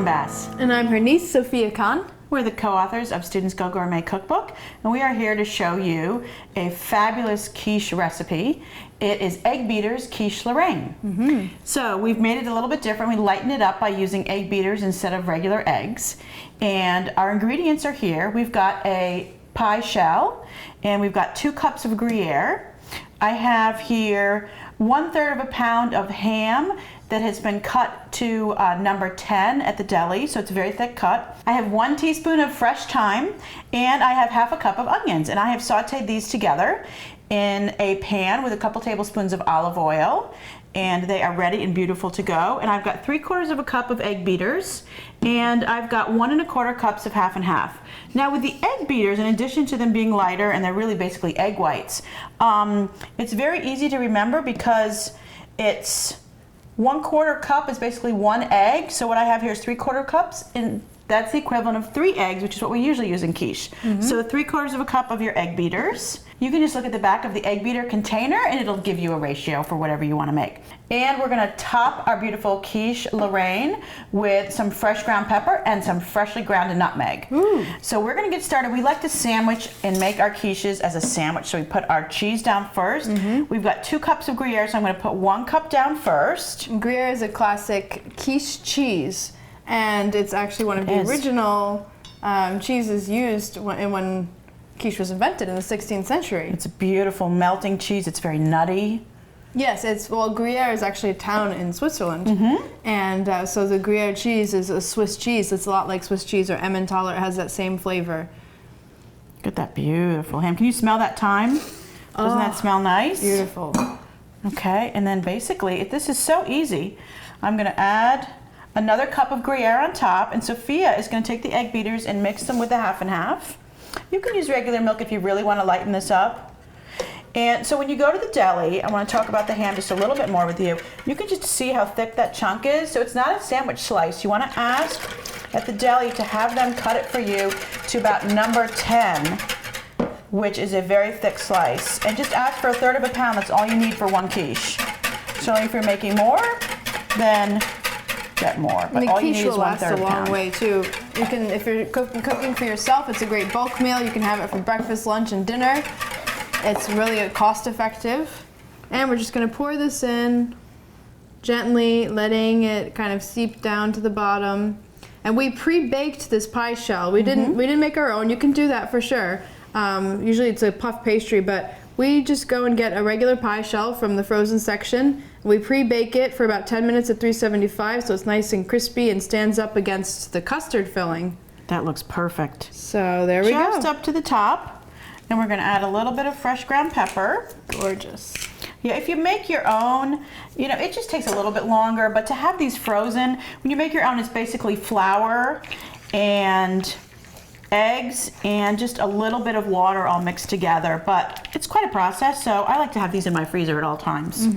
Ellen Bass. And I'm her niece, Sophia Khan. We're the co-authors of Students Go Gourmet Cookbook, and we are here to show you a fabulous quiche recipe. It is egg beaters quiche Lorraine. So we've made it a little bit different. We lighten it up by using egg beaters instead of regular eggs. And our ingredients are here. We've got a pie shell, and we've got 2 cups of Gruyere. I have here 1/3 of a pound of ham that has been cut to number 10 at the deli, so it's a very thick cut. I have 1 teaspoon of fresh thyme, and I have 1/2 cup of onions, and I have sauteed these together in a pan with a couple tablespoons of olive oil, and they are ready and beautiful to go. And I've got 3/4 of a cup of egg beaters, and I've got 1 1/4 cups of half and half. Now with the egg beaters, in addition to them being lighter, and they're really basically egg whites, it's very easy to remember because it's 1/4 cup is basically 1 egg. So what I have here is 3/4 cups, and that's the equivalent of 3 eggs, which is what we usually use in quiche. So 3/4 of a cup of your egg beaters. You can just look at the back of the egg beater container and it'll give you a ratio for whatever you want to make. And we're going to top our beautiful quiche Lorraine with some fresh ground pepper and some freshly ground nutmeg. So we're going to get started. We like to sandwich and make our quiches as a sandwich. So we put our cheese down first. We've got 2 cups of Gruyere, so I'm going to put 1 cup down first. Gruyere is a classic quiche cheese, and it's actually one of the original cheeses used when quiche was invented in the 16th century. It's a beautiful melting cheese. It's very nutty. Yes, Gruyere is actually a town in Switzerland, and so the Gruyere cheese is a Swiss cheese. It's a lot like Swiss cheese or Emmentaler. It has that same flavor. Look at that beautiful ham. Can you smell that thyme? Doesn't that smell nice? Beautiful. Okay, and then basically, this is so easy. I'm going to add another cup of Gruyere on top, and Sophia is going to take the egg beaters and mix them with the half and half. You can use regular milk if you really want to lighten this up. And so when you go to the deli, I want to talk about the ham just a little bit more with you. You can just see how thick that chunk is. So it's not a sandwich slice. You want to ask at the deli to have them cut it for you to about number 10, which is a very thick slice. And just ask for 1/3 of a pound. That's all you need for 1 quiche. So if you're making more, then get more. But all you need is 1/3 last a long way too. You can, if you're cooking for yourself, it's a great bulk meal. You can have it for breakfast, lunch, and dinner. It's really cost effective. And we're just going to pour this in gently, letting it kind of seep down to the bottom. And we pre-baked this pie shell. We didn't make our own. You can do that for sure. Usually it's a puff pastry, but we just go and get a regular pie shell from the frozen section. We pre-bake it for about 10 minutes at 375, so it's nice and crispy and stands up against the custard filling. That looks perfect. So there we go. Just up to the top. And we're going to add a little bit of fresh ground pepper. Gorgeous. Yeah, if you make your own, it just takes a little bit longer, but to have these frozen, when you make your own, it's basically flour and eggs and just a little bit of water all mixed together, but it's quite a process, so I like to have these in my freezer at all times.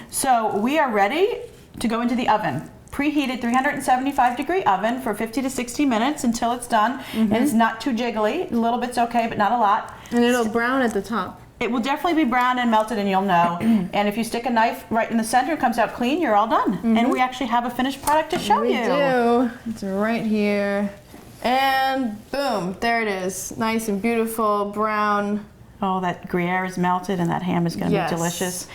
So we are ready to go into the oven. Preheated 375-degree oven for 50 to 60 minutes until it's done, and it's not too jiggly. A little bit's okay, but not a lot. And it'll brown at the top. It will definitely be brown and melted, and you'll know. And if you stick a knife right in the center, it comes out clean, you're all done. And we actually have a finished product to show you. We do. It's right here. And boom, there it is. Nice and beautiful, brown. Oh, that Gruyere is melted, and that ham is going to be delicious.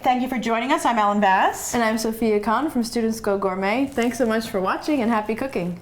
Thank you for joining us. I'm Ellen Bass. And I'm Sophia Khan from Students Go Gourmet. Thanks so much for watching, and happy cooking.